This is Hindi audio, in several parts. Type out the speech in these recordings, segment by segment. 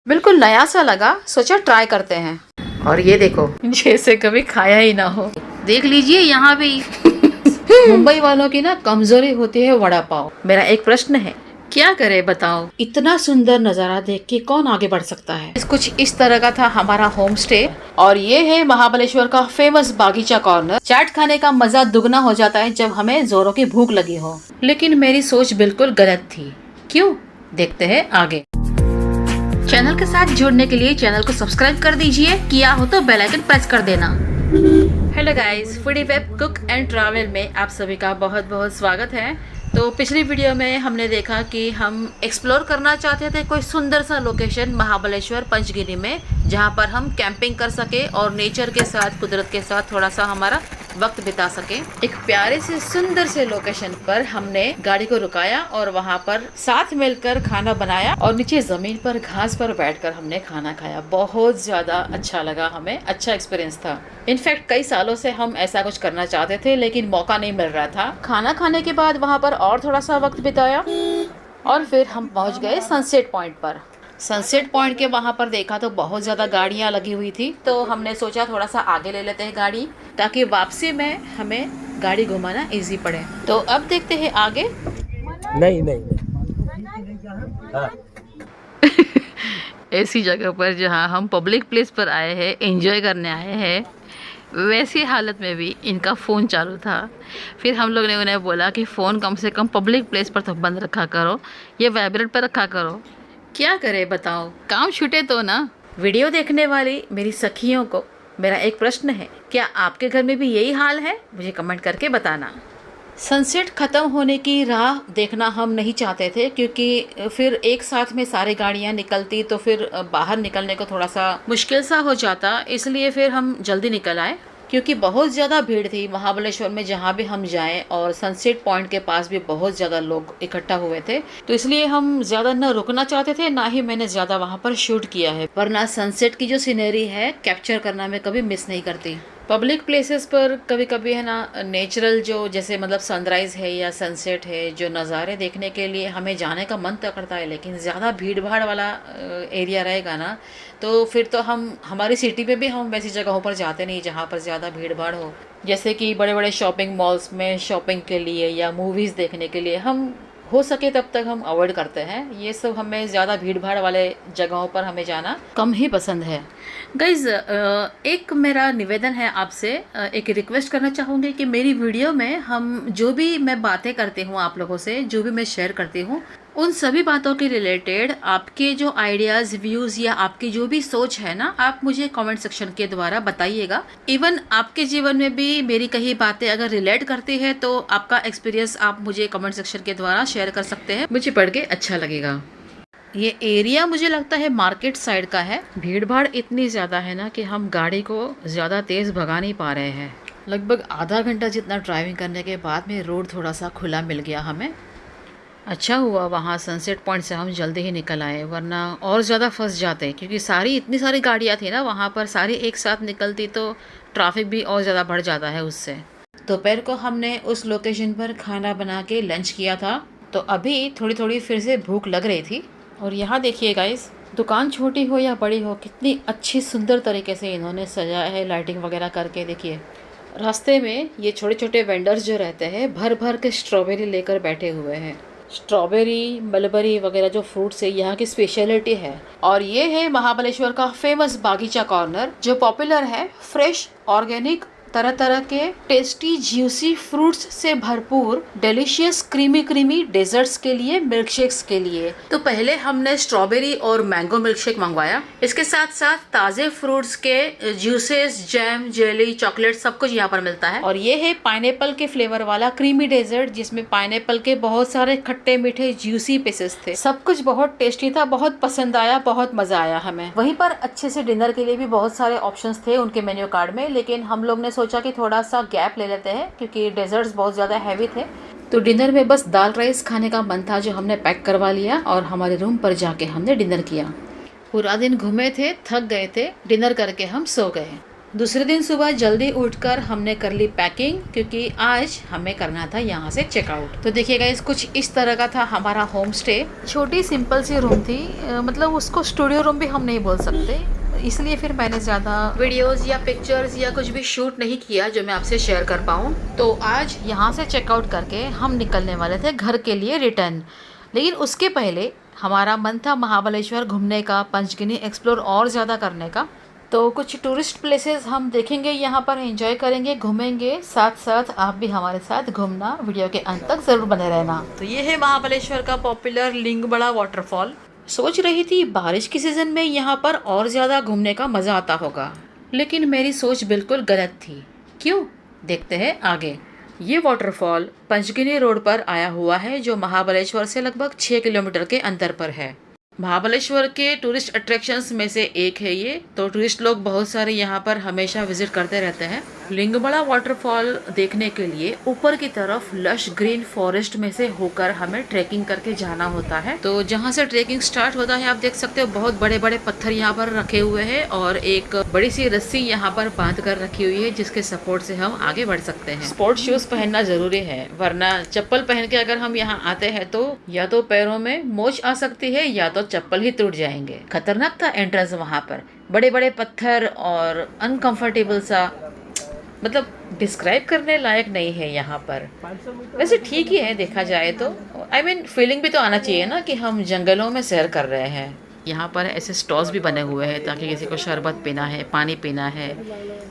बिल्कुल नया सा लगा, सोचा ट्राई करते हैं। और ये देखो, जैसे कभी खाया ही ना हो। देख लीजिए यहाँ भी मुंबई वालों की ना कमजोरी होती है वड़ा पाव। मेरा एक प्रश्न है, क्या करे बताओ, इतना सुंदर नजारा देख के कौन आगे बढ़ सकता है। कुछ इस तरह का था हमारा होम स्टे। और ये है महाबलेश्वर का फेमस बागीचा कॉर्नर। चाट खाने का मजा दुगना हो जाता है जब हमें जोरों की भूख लगी हो। लेकिन मेरी सोच बिल्कुल गलत थी। क्यों, देखते हैं आगे। चैनल के साथ जुड़ने के लिए चैनल को सब्सक्राइब कर दीजिए, किया हो तो बेल आइकन प्रेस कर देना। Hello guys, foodie web cook and travel में आप सभी का बहुत बहुत स्वागत है। तो पिछली वीडियो में हमने देखा कि हम एक्सप्लोर करना चाहते थे कोई सुंदर सा लोकेशन महाबलेश्वर पंचगिरी में, जहां पर हम कैंपिंग कर सके और नेचर के साथ, कुदरत के साथ थोड़ा सा हमारा वक्त बिता सके। एक प्यारे से सुंदर से लोकेशन पर हमने गाड़ी को रुकाया और वहां पर साथ मिलकर खाना बनाया और नीचे जमीन पर घास पर बैठकर हमने खाना खाया। बहुत ज्यादा अच्छा लगा, हमें अच्छा एक्सपीरियंस था। इनफैक्ट कई सालों से हम ऐसा कुछ करना चाहते थे लेकिन मौका नहीं मिल रहा था। खाना खाने के बाद वहां पर और थोड़ा सा वक्त बिताया और फिर हम पहुंच गए सनसेट पॉइंट पर। सनसेट पॉइंट के वहाँ पर देखा तो बहुत ज़्यादा गाड़ियाँ लगी हुई थी, तो हमने सोचा थोड़ा सा आगे ले लेते हैं गाड़ी, ताकि वापसी में हमें गाड़ी घुमाना इजी पड़े। तो अब देखते हैं आगे। नहीं हाँ। ऐसी जगह पर जहाँ हम पब्लिक प्लेस पर आए हैं, एंजॉय करने आए हैं, वैसी हालत में भी इनका फ़ोन चालू था। फिर हम लोग ने उन्हें बोला कि फ़ोन कम से कम पब्लिक प्लेस पर तो बंद रखा करो, ये वाइब्रेट पर रखा करो। क्या करे बताओ, काम छूटे तो ना। वीडियो देखने वाली मेरी सखियों को मेरा एक प्रश्न है, क्या आपके घर में भी यही हाल है? मुझे कमेंट करके बताना। सनसेट ख़त्म होने की राह देखना हम नहीं चाहते थे, क्योंकि फिर एक साथ में सारी गाड़ियाँ निकलती तो फिर बाहर निकलने को थोड़ा सा मुश्किल सा हो जाता, इसलिए फिर हम जल्दी निकल आए। क्योंकि बहुत ज़्यादा भीड़ थी महाबलेश्वर में जहाँ भी हम जाएं, और सनसेट पॉइंट के पास भी बहुत ज़्यादा लोग इकट्ठा हुए थे, तो इसलिए हम ज़्यादा न रुकना चाहते थे, ना ही मैंने ज़्यादा वहाँ पर शूट किया है। वरना सनसेट की जो सीनरी है कैप्चर करना मैं कभी मिस नहीं करती। पब्लिक प्लेसेस पर कभी कभी है ना, नेचुरल जो जैसे मतलब सनराइज़ है या सनसेट है, जो नज़ारे देखने के लिए हमें जाने का मन तो करता है, लेकिन ज़्यादा भीड़ भाड़ वाला एरिया रहेगा ना, तो फिर तो हमारी सिटी में भी हम वैसी जगहों पर जाते नहीं जहाँ पर ज़्यादा भीड़ भाड़ हो। जैसे कि बड़े बड़े शॉपिंग मॉल्स में शॉपिंग के लिए या मूवीज़ देखने के लिए हम हो सके तब तक हम अवॉइड करते हैं। ये सब हमें ज़्यादा भीड़ भाड़ वाले जगहों पर हमें जाना कम ही पसंद है। गाइज, एक मेरा निवेदन है आपसे, एक रिक्वेस्ट करना चाहूँगी कि मेरी वीडियो में हम जो भी मैं बातें करती हूँ आप लोगों से, जो भी मैं शेयर करती हूँ, उन सभी बातों के रिलेटेड आपके जो आइडियाज़, व्यूज़ या आपकी जो भी सोच है ना, आप मुझे कमेंट सेक्शन के द्वारा बताइएगा। इवन आपके जीवन में भी मेरी कही बातें अगर रिलेट करती है तो आपका एक्सपीरियंस आप मुझे कमेंट सेक्शन के द्वारा शेयर कर सकते हैं, मुझे पढ़ के अच्छा लगेगा। ये एरिया मुझे लगता है मार्केट साइड का है। भीड़ भाड़ इतनी ज़्यादा है ना कि हम गाड़ी को ज़्यादा तेज़ भगा नहीं पा रहे हैं। लगभग आधा घंटा जितना ड्राइविंग करने के बाद में रोड थोड़ा सा खुला मिल गया हमें। अच्छा हुआ वहाँ सनसेट पॉइंट से हम जल्दी ही निकल आए, वरना और ज़्यादा फंस जाते, क्योंकि इतनी सारी गाड़ियाँ थी ना वहाँ पर, सारी एक साथ निकलती तो ट्रैफिक भी और ज़्यादा बढ़ जाता है उससे। दोपहर को हमने उस लोकेशन पर खाना बना के लंच किया था, तो अभी थोड़ी थोड़ी फिर से भूख लग रही थी। और यहाँ देखिए गाइस, दुकान छोटी हो या बड़ी हो, कितनी अच्छी सुंदर तरीके से इन्होंने सजाया है लाइटिंग वगैरह करके। देखिए रास्ते में ये छोटे छोटे वेंडर्स जो रहते हैं भर भर के स्ट्रॉबेरी लेकर बैठे हुए हैं। स्ट्रॉबेरी, मलबरी वगैरह जो फ्रूट्स है यहाँ की स्पेशलिटी है। और ये है महाबलेश्वर का फेमस बागीचा कॉर्नर, जो पॉपुलर है फ्रेश, ऑर्गेनिक, तरह तरह के टेस्टी ज्यूसी फ्रूट्स से भरपूर, डिलीशियस क्रीमी डेजर्ट्स के लिए, मिल्क शेक्स के लिए। तो पहले हमने स्ट्रॉबेरी और मैंगो मिल्क शेक मंगवाया। इसके साथ साथ ताजे फ्रूट्स के जूसेस, जैम, जेली, चॉकलेट सब कुछ यहाँ पर मिलता है। और ये है पाइनएप्पल के फ्लेवर वाला क्रीमी डेजर्ट, जिसमें पाइनएप्पल के बहुत सारे खट्टे मीठे ज्यूसी पीसेस थे। सब कुछ बहुत टेस्टी था, बहुत पसंद आया, बहुत मजा आया हमें। वहीं पर अच्छे से डिनर के लिए भी बहुत सारे ऑप्शंस थे उनके मेन्यू कार्ड में, लेकिन हम लोग ने सोचा कि थोड़ा सा गैप ले लेते हैं, क्योंकि डेजर्ट्स बहुत ज़्यादा हैवी थे। तो डिनर में बस दाल राइस खाने का मन था, जो हमने पैक करवा लिया और हमारे रूम पर जाके हमने डिनर किया। पूरा दिन घूमे थे, थक गए थे, डिनर करके हम सो गए। दूसरे दिन सुबह जल्दी उठकर हमने कर ली पैकिंग, क्योंकि आज हमें करना था यहाँ से चेकआउट। तो देखिएगा, इस कुछ इस तरह का था हमारा होम स्टे। छोटी सिंपल सी रूम थी, मतलब उसको स्टूडियो रूम भी हम नहीं बोल सकते, इसलिए फिर मैंने ज़्यादा वीडियोस या पिक्चर्स या कुछ भी शूट नहीं किया जो मैं आपसे शेयर कर पाऊँ। तो आज यहाँ से चेकआउट करके हम निकलने वाले थे घर के लिए रिटर्न। लेकिन उसके पहले हमारा मन था महाबलेश्वर घूमने का, पंचगिनी एक्सप्लोर और ज़्यादा करने का। तो कुछ टूरिस्ट प्लेसेस हम देखेंगे, यहाँ पर एंजॉय करेंगे, घूमेंगे, साथ साथ आप भी हमारे साथ घूमना, वीडियो के अंत तक ज़रूर बने रहना। तो ये है महाबलेश्वर का पॉपुलर लिंगबड़ा वाटरफॉल। सोच रही थी बारिश के सीज़न में यहाँ पर और ज़्यादा घूमने का मज़ा आता होगा, लेकिन मेरी सोच बिल्कुल गलत थी। क्यों, देखते हैं आगे। ये वाटरफॉल पंचगिनी रोड पर आया हुआ है, जो महाबलेश्वर से लगभग 6 किलोमीटर के अंतर पर है। महाबलेश्वर के टूरिस्ट अट्रैक्शंस में से एक है ये, तो टूरिस्ट लोग बहुत सारे यहाँ पर हमेशा विजिट करते रहते हैं। लिंगबड़ा वाटरफॉल देखने के लिए ऊपर की तरफ लश ग्रीन फॉरेस्ट में से होकर हमें ट्रैकिंग करके जाना होता है। तो जहाँ से ट्रैकिंग स्टार्ट होता है, आप देख सकते हो बहुत बड़े बड़े पत्थर यहाँ पर रखे हुए हैं और एक बड़ी सी रस्सी यहाँ पर बांध कर रखी हुई है, जिसके सपोर्ट से हम आगे बढ़ सकते हैं। स्पोर्ट शूज पहनना जरूरी है, वरना चप्पल पहन के अगर हम यहाँ आते हैं तो या तो पैरों में मोच आ सकती है या तो चप्पल ही टूट जाएंगे। खतरनाक था एंट्रेंस, वहाँ पर बड़े बड़े पत्थर और अनकंफर्टेबल सा, मतलब डिस्क्राइब करने लायक नहीं है यहाँ पर। वैसे ठीक ही है देखा जाए तो, I mean, फीलिंग भी तो आना चाहिए ना कि हम जंगलों में सैर कर रहे हैं। यहाँ पर ऐसे स्टॉल्स भी बने हुए हैं ताकि किसी को शरबत पीना है, पानी पीना है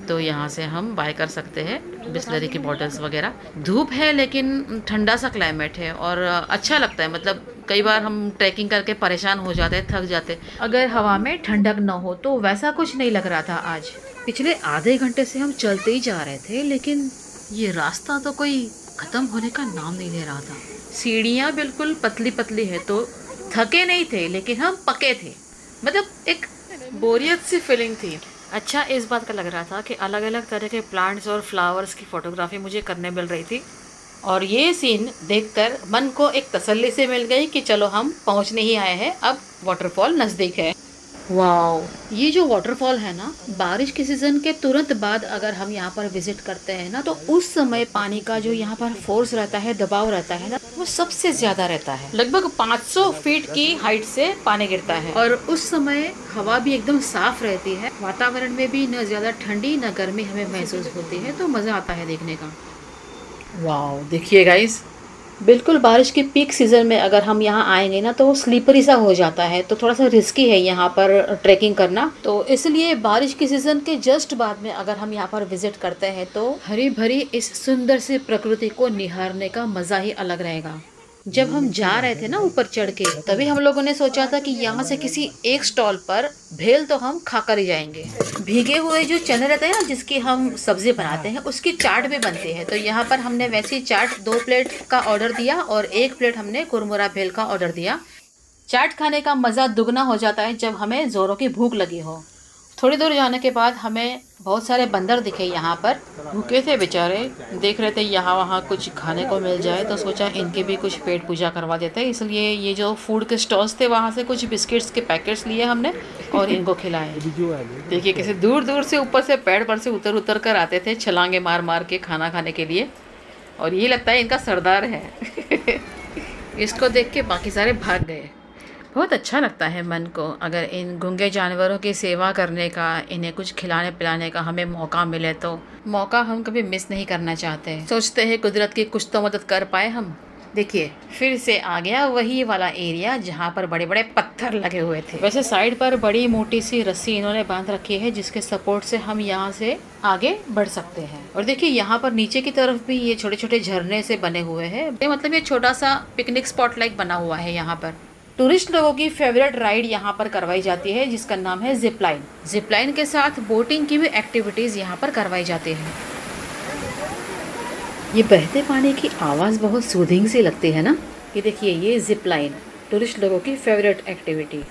तो यहाँ से हम बाय कर सकते हैं, बिस्लरी की बॉटल्स वगैरह। धूप है लेकिन ठंडा सा क्लाइमेट है और अच्छा लगता है। मतलब कई बार हम ट्रैकिंग करके परेशान हो जाते हैं, थक जाते हैं, अगर हवा में ठंडक न हो तो वैसा कुछ नहीं लग रहा था आज। पिछले आधे घंटे से हम चलते ही जा रहे थे, लेकिन ये रास्ता तो कोई ख़त्म होने का नाम नहीं ले रहा था। सीढ़ियाँ बिल्कुल पतली पतली है, तो थके नहीं थे लेकिन हम पके थे। मतलब एक बोरियत सी फीलिंग थी। अच्छा, इस बात का लग रहा था कि अलग अलग तरह के प्लांट्स और फ्लावर्स की फ़ोटोग्राफी मुझे करने मिल रही थी, और ये सीन देखकर मन को एक तसल्ली से मिल गई कि चलो हम पहुंचने ही आए हैं, अब वाटरफॉल नज़दीक है। वाओ, ये जो वाटरफॉल है ना, बारिश के सीज़न के तुरंत बाद अगर हम यहाँ पर विजिट करते हैं ना, तो उस समय पानी का जो यहाँ पर फोर्स रहता है, दबाव रहता है ना, वो सबसे ज़्यादा रहता है। लगभग 500 फीट की हाइट से पानी गिरता है और उस समय हवा भी एकदम साफ रहती है। वातावरण में भी न ज़्यादा ठंडी न गर्मी हमें महसूस होती है, तो मज़ा आता है देखने का। वाओ, देखिए गाइस, बिल्कुल बारिश के पीक सीज़न में अगर हम यहाँ आएंगे ना तो स्लीपरी सा हो जाता है, तो थोड़ा सा रिस्की है यहाँ पर ट्रैकिंग करना। तो इसलिए बारिश के सीज़न के जस्ट बाद में अगर हम यहाँ पर विजिट करते हैं तो हरी भरी इस सुंदर से प्रकृति को निहारने का मज़ा ही अलग रहेगा। जब हम जा रहे थे ना ऊपर चढ़ के, तभी हम लोगों ने सोचा था कि यहाँ से किसी एक स्टॉल पर भेल तो हम खा कर ही जाएंगे। भीगे हुए जो चने रहते हैं ना, जिसकी हम सब्जी बनाते हैं, उसकी चाट भी बनती है। तो यहाँ पर हमने वैसी चाट 2 प्लेट का ऑर्डर दिया और 1 प्लेट हमने कुरमुरा भेल का ऑर्डर दिया। चाट खाने का मज़ा दुगना हो जाता है जब हमें ज़ोरों की भूख लगी हो। थोड़ी दूर जाने के बाद हमें बहुत सारे बंदर दिखे यहाँ पर, भूखे थे बेचारे, देख रहे थे यहाँ वहाँ कुछ खाने को मिल जाए, तो सोचा इनके भी कुछ पेट पूजा करवा देते हैं। इसलिए ये जो फूड के स्टॉल्स थे वहाँ से कुछ बिस्किट्स के पैकेट्स लिए हमने और इनको खिलाए। देखिए कैसे दूर दूर से ऊपर से पेड़ पर से उतर कर आते थे, छलांगे मार मार के खाना खाने के लिए, और ये लगता है इनका सरदार है। इसको देख के बाकी सारे भाग गए। बहुत अच्छा लगता है मन को अगर इन गूंगे जानवरों की सेवा करने का, इन्हें कुछ खिलाने पिलाने का हमें मौका मिले, तो मौका हम कभी मिस नहीं करना चाहते। सोचते हैं कुदरत की कुछ तो मदद कर पाए हम। देखिए फिर से आ गया वही वाला एरिया जहाँ पर बड़े बड़े पत्थर लगे हुए थे। वैसे साइड पर बड़ी मोटी सी रस्सी इन्होंने बांध रखी है, जिसके सपोर्ट से हम यहाँ से आगे बढ़ सकते हैं। और देखिए यहाँ पर नीचे की तरफ भी ये छोटे छोटे झरने से बने हुए हैं। मतलब ये छोटा सा पिकनिक स्पॉट लाइक बना हुआ है। यहाँ पर टूरिस्ट लोगों की फेवरेट राइड यहाँ पर करवाई जाती है, जिसका नाम है जिप लाइन। जिप लाइन के साथ बोटिंग की भी एक्टिविटीज़ यहाँ पर करवाई जाती हैं। ये बहते पानी की आवाज़ बहुत सूदिंग सी लगती है ना। ये देखिए, ये जिप लाइन टूरिस्ट लोगों की फेवरेट एक्टिविटी।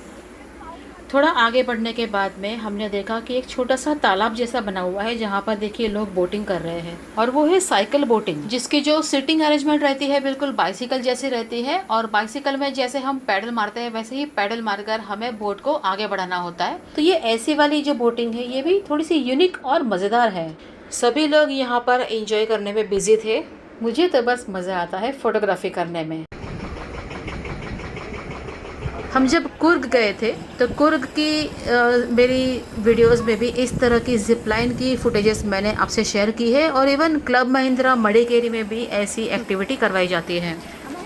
थोड़ा आगे बढ़ने के बाद में हमने देखा कि एक छोटा सा तालाब जैसा बना हुआ है जहाँ पर देखिए लोग बोटिंग कर रहे हैं, और वो है साइकिल बोटिंग, जिसकी जो सीटिंग अरेंजमेंट रहती है बिल्कुल बाइसिकल जैसी रहती है, और बाइसिकल में जैसे हम पैडल मारते हैं वैसे ही पैडल मारकर हमें बोट को आगे बढ़ाना होता है। तो ये ऐसी वाली जो बोटिंग है ये भी थोड़ी सी यूनिक और मज़ेदार है। सभी लोग यहाँ पर एंजॉय करने में बिजी थे। मुझे तो बस मज़ा आता है फोटोग्राफी करने में। हम जब कुर्ग गए थे तो कुर्ग की मेरी वीडियोस में भी इस तरह की जिपलाइन की फुटेजेस मैंने आपसे शेयर की है, और इवन क्लब महिंद्रा मडिकेरी में भी ऐसी एक्टिविटी करवाई जाती है।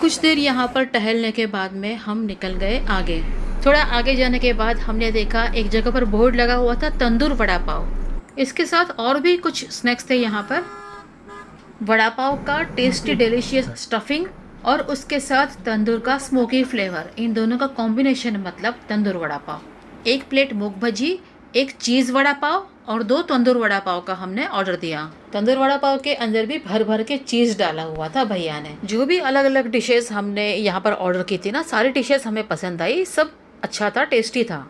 कुछ देर यहाँ पर टहलने के बाद में हम निकल गए आगे। थोड़ा आगे जाने के बाद हमने देखा एक जगह पर बोर्ड लगा हुआ था तंदूर वड़ा पाव। इसके साथ और भी कुछ स्नैक्स थे यहाँ पर, वड़ा पाव का टेस्टी डिलीशियस स्टफिंग और उसके साथ तंदूर का स्मोकी फ्लेवर, इन दोनों का कॉम्बिनेशन मतलब तंदूर वड़ा पाव। एक प्लेट मूंग भजी, एक चीज़ वड़ा पाव और 2 तंदूर वड़ा पाव का हमने ऑर्डर दिया। तंदूर वड़ा पाव के अंदर भी भर भर के चीज़ डाला हुआ था भैया ने। जो भी अलग अलग डिशेस हमने यहाँ पर ऑर्डर की थी ना, सारी डिशेस हमें पसंद आई, सब अच्छा था, टेस्टी था।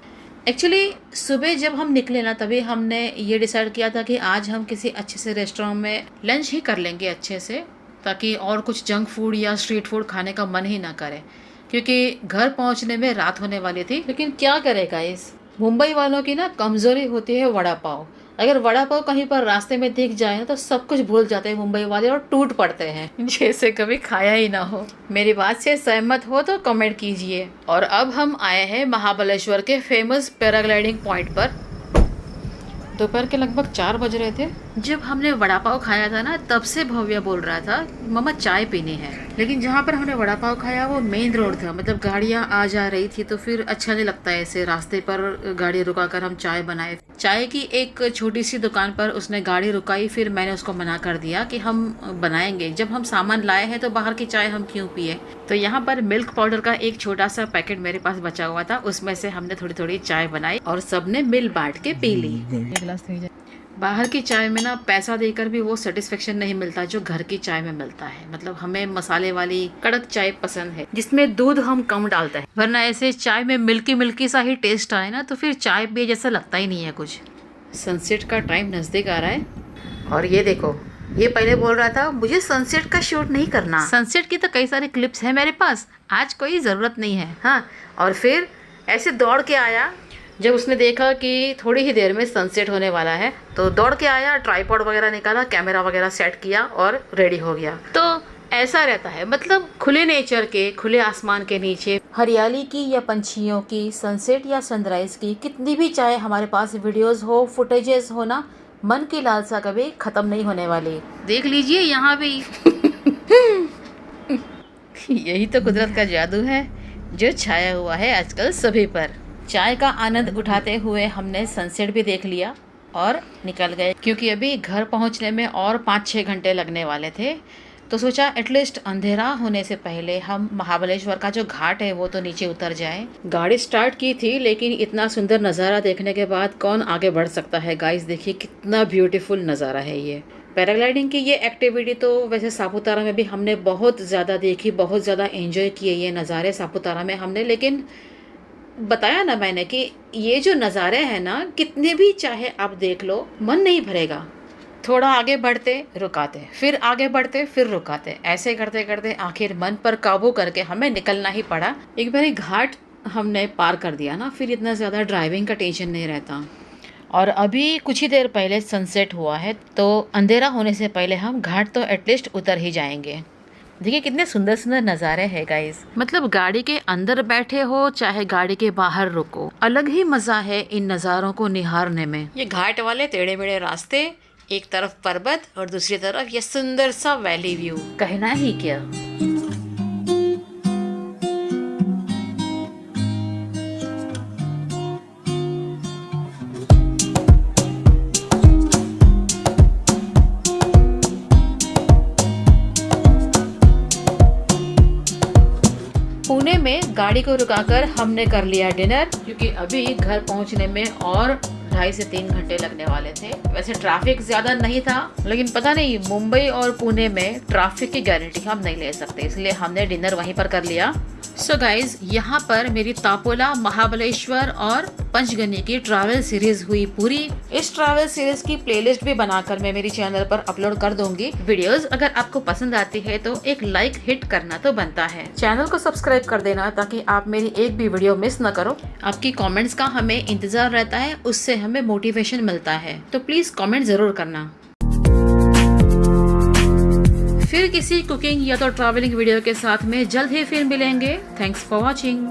एक्चुअली सुबह जब हम निकले ना तभी हमने ये डिसाइड किया था कि आज हम किसी अच्छे से रेस्टोरेंट में लंच ही कर लेंगे अच्छे से, ताकि और कुछ जंक फूड या स्ट्रीट फूड खाने का मन ही ना करे, क्योंकि घर पहुंचने में रात होने वाली थी। लेकिन क्या करेगा, इस मुंबई वालों की ना कमज़ोरी होती है वड़ा पाव। अगर वड़ा पाव कहीं पर रास्ते में दिख जाए ना तो सब कुछ भूल जाते हैं मुंबई वाले और टूट पड़ते हैं, जैसे कभी खाया ही ना हो। मेरी बात से सहमत हो तो कमेंट कीजिए। और अब हम आए हैं महाबलेश्वर के फेमस पैराग्लाइडिंग पॉइंट पर। दोपहर के लगभग 4 बज रहे थे। जब हमने वड़ा पाव खाया था ना तब से भव्या बोल रहा था मम्मा चाय पीनी है, लेकिन जहाँ पर हमने वड़ा पाव खाया वो मेन रोड था, मतलब गाड़ियाँ आ जा रही थी तो फिर अच्छा नहीं लगता है ऐसे रास्ते पर गाड़ी रुका कर हम चाय बनाए। चाय की एक छोटी सी दुकान पर उसने गाड़ी रुकाई, फिर मैंने उसको मना कर दिया कि हम बनाएंगे, जब हम सामान लाए हैं तो बाहर की चाय हम क्यों पिए। तो यहाँ पर मिल्क पाउडर का एक छोटा सा पैकेट मेरे पास बचा हुआ था, उसमें से हमने थोड़ी थोड़ी चाय बनाई और सबने मिल बांट के पी ली। बाहर की चाय में ना पैसा देकर भी वो सेटिस्फेक्शन नहीं मिलता जो घर की चाय में मिलता है। मतलब हमें मसाले वाली कड़क चाय पसंद है जिसमें दूध हम कम डालते हैं, वरना ऐसे चाय में मिल्की मिल्की सा ही टेस्ट आए ना तो फिर चाय पिए जैसा लगता ही नहीं है कुछ। सनसेट का टाइम नज़दीक आ रहा है और ये देखो, ये पहले बोल रहा था मुझे सनसेट का शूट नहीं करना। सनसेट की तो कई सारे क्लिप्स हैं मेरे पास, आज कोई ज़रूरत नहीं है। हाँ, और फिर ऐसे दौड़ के आया जब उसने देखा कि थोड़ी ही देर में सनसेट होने वाला है, तो दौड़ के आया, ट्राइपॉड वगैरह निकाला, कैमरा वगैरह सेट किया और रेडी हो गया। तो ऐसा रहता है, मतलब खुले नेचर के, खुले आसमान के नीचे हरियाली की या पंछियों की, सनसेट या सनराइज की कितनी भी चाहे हमारे पास वीडियोस हो, फुटेजेस हो ना, मन की लालसा कभी ख़त्म नहीं होने वाली। देख लीजिए यहाँ भी यही तो कुदरत का जादू है जो छाया हुआ है आजकल सभी पर। चाय का आनंद उठाते हुए हमने सनसेट भी देख लिया और निकल गए, क्योंकि अभी घर पहुंचने में और 5-6 घंटे लगने वाले थे। तो सोचा एटलीस्ट अंधेरा होने से पहले हम महाबलेश्वर का जो घाट है वो तो नीचे उतर जाएं। गाड़ी स्टार्ट की थी लेकिन इतना सुंदर नज़ारा देखने के बाद कौन आगे बढ़ सकता है। गाइस देखिए कितना ब्यूटीफुल नज़ारा है ये। पैराग्लाइडिंग की ये एक्टिविटी तो वैसे सापुतारा में भी हमने बहुत ज़्यादा देखी, बहुत ज़्यादा एंजॉय किए ये नज़ारे सापुतारा में हमने। लेकिन बताया ना मैंने कि ये जो नज़ारे हैं ना, कितने भी चाहे आप देख लो मन नहीं भरेगा। थोड़ा आगे बढ़ते रुकाते, फिर आगे बढ़ते फिर रुकाते, ऐसे करते करते आखिर मन पर काबू करके हमें निकलना ही पड़ा। एक बार घाट हमने पार कर दिया ना, फिर इतना ज़्यादा ड्राइविंग का टेंशन नहीं रहता। और अभी कुछ ही देर पहले सनसेट हुआ है, तो अंधेरा होने से पहले हम घाट तो एटलीस्ट उतर ही जाएंगे। देखिए कितने सुंदर सुंदर नज़ारे हैं गाइस। मतलब गाड़ी के अंदर बैठे हो चाहे गाड़ी के बाहर रुको, अलग ही मज़ा है इन नज़ारों को निहारने में। ये घाट वाले टेढ़े मेढ़े रास्ते, एक तरफ पर्वत और दूसरी तरफ ये सुंदर सा वैली व्यू, कहना ही क्या। पुणे में गाड़ी को रुकाकर हमने कर लिया डिनर, क्योंकि अभी घर पहुंचने में और 2.5 से 3 घंटे लगने वाले थे। वैसे ट्रैफिक ज़्यादा नहीं था, लेकिन पता नहीं मुंबई और पुणे में ट्रैफिक की गारंटी हम नहीं ले सकते, इसलिए हमने डिनर वहीं पर कर लिया। सो गाइज, यहाँ पर मेरी तापोला, महाबलेश्वर और पंचगनी की ट्रैवल सीरीज हुई पूरी। इस ट्रैवल सीरीज की प्लेलिस्ट भी बनाकर मैं मेरी चैनल पर अपलोड कर दूंगी। वीडियोस अगर आपको पसंद आती है तो एक लाइक हिट करना तो बनता है। चैनल को सब्सक्राइब कर देना ताकि आप मेरी एक भी वीडियो मिस न करो। आपकी कमेंट्स का हमें इंतजार रहता है, उससे हमें मोटिवेशन मिलता है, तो प्लीज कमेंट जरूर करना। फिर किसी कुकिंग या तो ट्रैवलिंग वीडियो के साथ में जल्द ही फिर मिलेंगे। Thanks for watching.